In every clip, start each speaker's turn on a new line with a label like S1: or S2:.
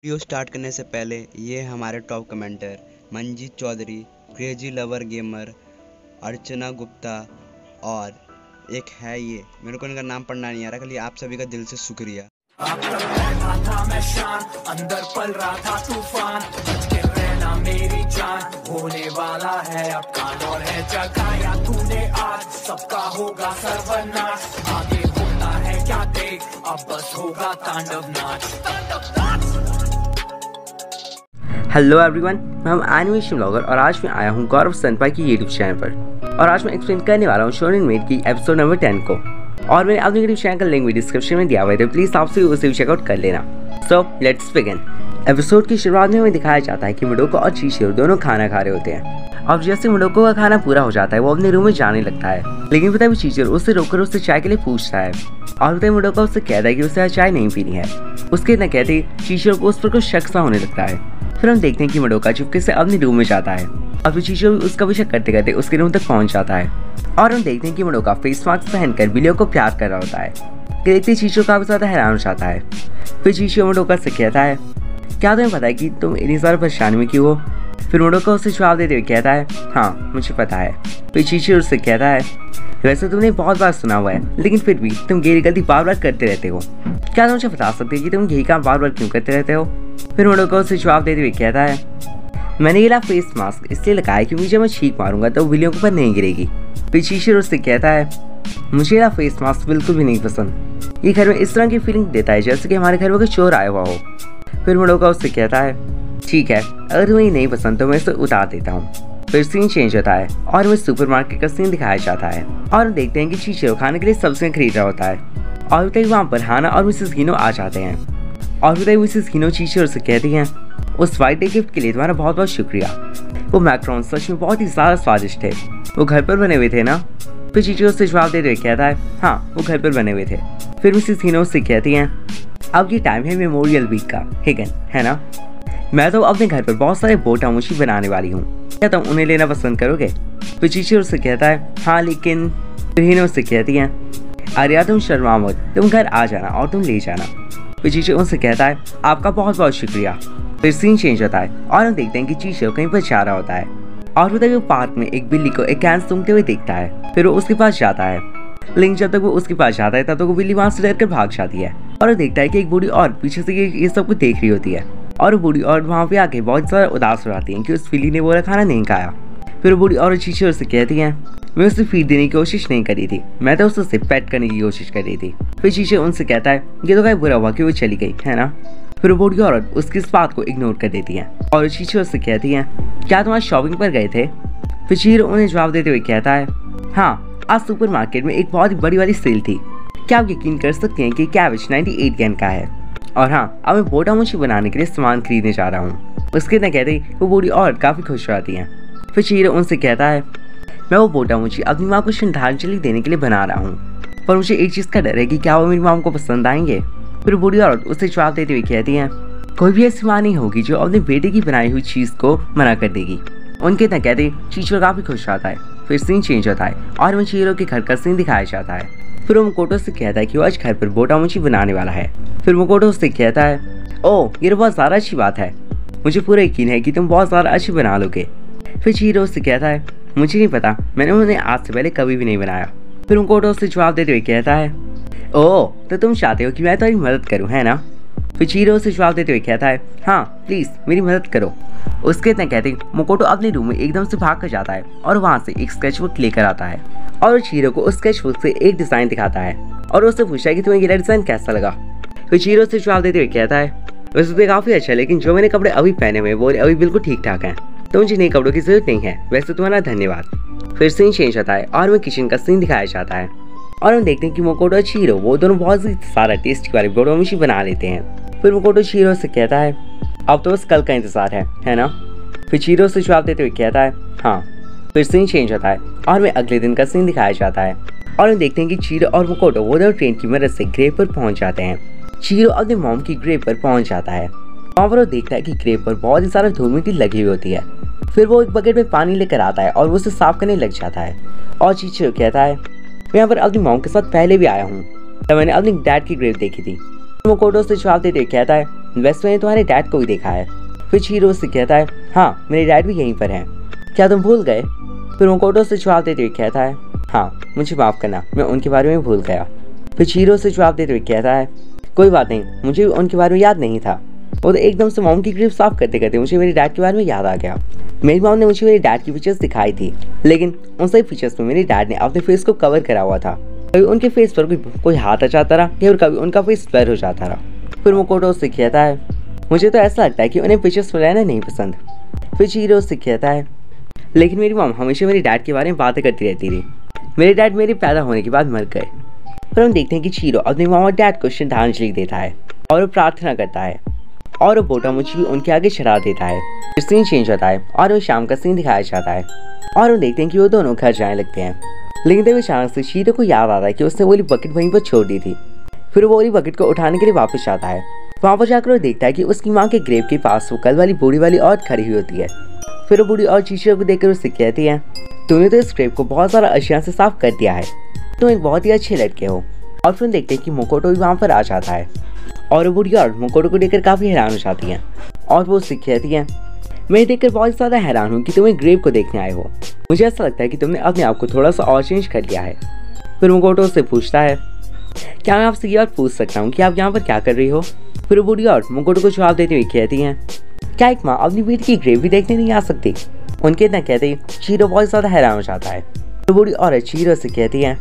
S1: Video start करने से पहले ये हमारे top commenter Manjeet Chaudhary, crazy lover gamer, Archana Gupta और एक है ये, मेरे को इनका नाम पढ़ना नहीं आ रहा, खाली आप सभी का दिल से शुक्रिया।
S2: अब तक बैठा था मैं शांत, अंदर पल रहा था तूफान, बच के रहना मेरी जान, होने वाला है अब काल और है जगाया तूने आज, सबका होगा सर्वनाश, आगे होता है क्या देख, अब बस होगा तांडव नाच, तांडव नाच।
S3: हेलो एवरीवन, मैं हूं एनिमेशन ब्लॉगर और आज मैं आया हूं गौरव सनपाई की यूट्यूब चैनल पर और आज मैं एक्सप्लेन करने वाला हूं शोनेन मेड की एपिसोड नंबर 10 को और मैंने अपने यूट्यूब चैनल का लिंक भी डिस्क्रिप्शन में दिया हुआ है, तो प्लीज आपसे उसे भी चेकआउट कर लेना। So let's begin. एपिसोड की शुरुआत में हमें दिखाया जाता है कि मुडोको और चिचिरो दोनों खाना खा रहे होते हैं। अब जैसे मुडोको का खाना पूरा हो जाता है वो अपने रूम में जाने लगता है, लेकिन पता भी चिचिरो उससे रोककर उससे चाय के लिए पूछता है और पता मुडोको उससे कहता है कि उसे चाय नहीं पीनी है। उसके न कहते चिचिरो को उस पर कुछ शक सा होने लगता है। फिर हम देखते हैं कि मुडोको चुपके से अपने रूम में जाता है और फिर चिचिरो भी उसका पीछा करते करते उसके रूम तक पहुंच जाता है और हम देखते हैं कि मुडोको फेस मास्क पहनकर बिलियो को प्यार कर रहा होता है। देखते चिचिरो काफी ज्यादा हैरान हो जाता है। फिर चिचिरो मुडोको से कहता है, क्या तुम्हें पता है कि तुम इतनी सारी परेशानी में क्यों हो? फिर मुडोको उसे जवाब देते हुए कहता है, हाँ मुझे पता है। फिर चिचिरो उससे कहता है, वैसे तुमने बहुत बार सुना हुआ है, लेकिन फिर भी तुम यही गलती बार बार करते रहते हो। क्या तुम मुझे बता सकते हो कि तुम यही काम बार बार क्यों करते रहते हो? फिर मुडोको उसे जवाब देते हुए कहता है, मैंने ये फेस मास्क इसलिए लगाया क्योंकि जब मैं छींक मारूंगा तो बिल्लियों के ऊपर नहीं गिरेगी। फिर चिचिरो उससे कहता है, मुझे ये फेस मास्क बिल्कुल भी नहीं पसंद, ये घर में इस तरह की फीलिंग देता है जैसे कि हमारे घर में कोई चोर आया हुआ हो। फिर मुडोको उससे कहता है, ठीक है, अगर तुम्हें नहीं पसंद तो मैं इसे उतार देता हूँ। फिर सीन चेंज होता है और हमें सुपरमार्केट का सीन दिखाया जाता है और हम देखते हैं कि चिचिरो खाने के लिए सब्जियां खरीद रहा होता है और तभी वहाँ पर हाना और मिसेस गिनो आ जाते हैं और तभी मिसेस गिनो चिचिरो से कहती हैं, उस वाइट डे गिफ्ट के लिए तुम्हारा बहुत बहुत शुक्रिया। वो मैक्रोन सच में बहुत ही ज़्यादा स्वादिष्ट थे। वो घर पर बने हुए थे ना? फिर चिचिरो से जवाब देते हुए कहता है, हाँ वो घर पर बने हुए थे। फिर मिसेस गिनो से कहती हैं, अब ये टाइम है मेमोरियल वीक का, हिगन है ना? मैं तो अपने घर पर बहुत सारे बोटामोची बनाने वाली हूँ, क्या तुम उन्हें लेना पसंद करोगे? फिर चिचिरो से कहता है, हाँ लेकिन। फिर हिनो से कहती हैं, अरे यार तुम शर्मा मत, तुम घर आ जाना और तुम ले जाना। फिर चिचिरो उनसे कहता है, आपका बहुत बहुत शुक्रिया। फिर सीन चेंज होता है और हम देखते हैं कि चिचिरो कहीं पर जा रहा होता है और तभी वो पार्क में एक बिल्ली को एक कैन सूंघते हुए देखता है। फिर वो उसके पास जाता है, लेकिन जब तक वो उसके पास जाता है तब तक वो बिल्ली वहां से डर कर भाग जाती है और वो देखता है कि एक बूढ़ी औरत पीछे से ये सब कुछ देख रही होती है और वो बूढ़ी औरत वहाँ पे आके बहुत ज़्यादा उदास हो जाती है कि उस बिल्ली ने वो खाना नहीं खाया। फिर वो बूढ़ी औरत चिचिरो से कहती है, मैं उसे फीड देने की कोशिश नहीं करी थी, मैं तो उसे पेट करने की कोशिश कर रही थी। फिर चिचिरो उनसे कहता है, ये तो क्या बुरा हुआ कि वो चली गई है ना? फिर वो बूढ़ी औरत उसकी इस बात को इग्नोर कर देती है और चिचिरो से कहती है, क्या तुम आज शॉपिंग पर गए थे? फिर चिचिरो उन्हें जवाब देते हुए कहता है, हाँ आज सुपरमार्केट में एक बहुत ही बड़ी वाली सेल थी, क्या आप यकीन कर सकते हैं कि कैबेज 98 येन का है और हाँ अब मैं बोटामोची बनाने के लिए सामान खरीदने जा रहा हूँ। उसके न कहते वो बूढ़ी औरत काफ़ी खुश हो जाती है। फिर चिचिरो उनसे कहता है, मैं वो बोटामोची अपनी माँ को श्रद्धांजलि देने के लिए बना रहा हूँ, पर मुझे एक चीज़ का डर है कि क्या वो मेरी माँ को पसंद आएंगे। फिर बूढ़ी औरत उसे जवाब देते हुए कहती है, कोई भी ऐसी माँ नहीं होगी जो अपने बेटे की बनाई हुई चीज़ को मना कर देगी। उनके न कहते चिचिरो काफ़ी खुश आता है। फिर सीन चेंज होता है और हमें चिचिरो के घर का सीन दिखाया जाता है। फिर वो मकोटो से कहता है कि वो आज घर पर बोटामोची बनाने वाला है। फिर मकोटो से कहता है, ओह ये तो बहुत ज़्यादा अच्छी बात है, मुझे पूरा यकीन है कि तुम बहुत ज़्यादा अच्छी बना लोगे। फिर चिचिरो से कहता है, मुझे नहीं पता, मैंने उन्हें आज से पहले कभी भी नहीं बनाया। फिर मकोटो से जवाब देते हुए कहता है, ओह तो तुम चाहते हो कि मैं तुम्हारी मदद करूँ है ना? फिर चिचिरो से जवाब देते हुए कहता है, हाँ प्लीज़ मेरी मदद करो। उसके इतना कहते मकोटो अपने रूम में एकदम से भाग कर जाता है और वहाँ से एक स्केचबुक लेकर आता है और चिचिरो को उस स्केचबुक से एक डिज़ाइन दिखाता है और उससे पूछता है कि तुम्हें ये डिज़ाइन कैसा लगा? फिर चिचिरो से जवाब देते हुए कहता है, वैसे तो काफ़ी अच्छा है, लेकिन जो मैंने कपड़े अभी पहने हुए वो अभी बिल्कुल ठीक ठाक हैं, तो मुझे नए कपड़ों की जरूरत नहीं है, वैसे तुम्हारा धन्यवाद। फिर सीन चेंज होता है और हमें किचन का सीन दिखाया जाता है और हम देखते हैं कि मकोटो और चिचिरो वो दोनों बहुत ही सारा टेस्टी वाली बोटामोची बना लेते हैं। फिर मकोटो चिचिरो से कहता है, अब तो बस कल का इंतजार है ना? फिर चिचिरो से जवाब देते हुए कहता है, हाँ। फिर सीन चेंज होता है और हमें अगले दिन का सीन दिखाया जाता है और हम देखते हैं कि चिचिरो और मकोटो वो दोनों ट्रेन की मदद से ग्रेव पर पहुंच जाते हैं। चिचिरो अपने मॉम की ग्रेव पर पहुंच जाता है। वहाँ पर वो देखता है कि ग्रेव पर बहुत ही सारा धूल मिट्टी लगी हुई होती है। फिर वो एक बकेट में पानी लेकर आता है और वो उसे साफ करने लग जाता है और चिचिरो कहता है, मैं यहाँ पर अपनी मॉम के साथ पहले भी आया हूँ, तब मैंने अपनी डैड की ग्रेव देखी थी। मकोटो से जवाब देते कहता है, वैसे मैंने तुम्हारे डैड को भी देखा है। फिर चीरो उससे कहता है, हाँ मेरे डैड भी यहीं पर हैं, क्या तुम भूल गए? फिर मकोटो से जवाब देते हुए कहता है, हाँ मुझे माफ़ करना, मैं उनके बारे में भूल गया। फिर चीरो से जवाब देते हुए कहता है, कोई बात नहीं, मुझे उनके बारे में याद नहीं था। वो तो एकदम से मॉम की ग्रिप साफ करते करते मुझे मेरे डैड के बारे में याद आ गया। मेरी मॉम ने मुझे मेरे डैड की फीचर्स दिखाई थी, लेकिन उन सभी फीचर्स में मेरे डैड ने अपने फेस को कवर करा हुआ था। कभी उनके फेस पर कोई हाथ आ जाता रहा या कभी उनका फेस ब्लर हो जाता रहा। फिर मकोटो उससे कहता है, मुझे तो ऐसा लगता है कि उन्हें पिक्चर्स में रहना नहीं पसंद। फिर चीरो उससे कहता है, लेकिन मेरी मॉम हमेशा मेरे डैड के बारे में बातें करती रहती थी। मेरे डैड मेरे पैदा होने के बाद मर गए। फिर हम देखते हैं कि चीरो अपने मॉम और डैड को श्रद्धांजलि देता है और वो प्रार्थना करता है और वो बोटामुची भी उनके आगे चढ़ा देता है। फिर सीन चेंज होता है और वो शाम का सीन दिखाया जाता है और हम देखते हैं कि वो दोनों घर जाने लगते हैं। लेकिन तभी अचानक से चीरो को याद आता है कि उसने वो बकेट वहीं पर छोड़ दी थी। फिर वो बकेट को उठाने के लिए वापस आता है। वहाँ पर जाकर वो देखता है कि उसकी माँ के ग्रेव के पास वो कल वाली बूढ़ी वाली औरत खड़ी हुई होती है। फिर वो बूढ़ी और चीचो को देखकर उससे कहती है, तुमने तो इस ग्रेव को बहुत सारा अशिया से साफ कर दिया है, तुम एक बहुत ही अच्छे लड़के हो। और फिर देखते हैं कि मकोटो भी वहाँ पर आ जाता है और वो बूढ़ी औरत मकोटो को देखकर काफ़ी हैरान हो जाती है और वो उससे कहती है, मैं देखकर बहुत ज़्यादा हैरान हूँ कि तुम एक ग्रेव को देखने आए हो। मुझे ऐसा लगता है कि तुमने अपने आप को थोड़ा सा और चेंज कर लिया है। फिर मकोटो उससे पूछता है, क्या मैं आपसे ये बात पूछ सकता हूँ कि आप यहाँ पर क्या कर रही हो? फिर वो बूढ़ी औरत मकोटो को जवाब देते हुए कहती हैं, क्या एक माँ अपनी बेटी की ग्रेव भी देखने नहीं आ सकती? उनके इतना कहते ही चीरो बहुत ज़्यादा हैरान हो जाता है। तो बूढ़ी औरत चीरो से कहती है,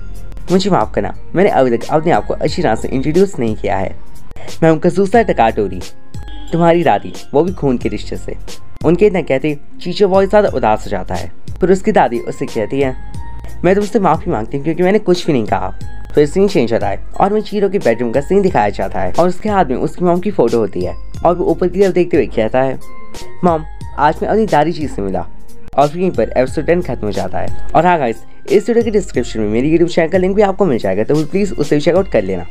S3: मुझे माफ़ करना, मैंने अभी तक अपने आप को अच्छी तरह से इंट्रोड्यूस नहीं किया है। मैं हूँ कसूसा टकाटोरी, तुम्हारी दादी, वो भी खून के रिश्ते से। उनके इतना कहते ही चीचो बहुत ज़्यादा उदास हो जाता है। फिर उसकी दादी उससे कहती है, मैं तुमसे माफ़ी मांगती हूँ क्योंकि मैंने कुछ भी नहीं कहा। फिर सीन चेंज होता है और मैं चीरो के बेडरूम का सीन दिखाया जाता है और उसके हाथ में उसकी मॉम की फ़ोटो होती है और वो ऊपर की तरफ देखते हुए कहता है, मॉम आज मैं अपनी दादी जी से मिला। और फिर यहीं पर एपिसोड 10 खत्म हो जाता है। और हाँ गाइस, इस वीडियो के डिस्क्रिप्शन में मेरी यूट्यूब चैनल का लिंक भी आपको मिल जाएगा, तो प्लीज़ उसे चेकआउट कर लेना।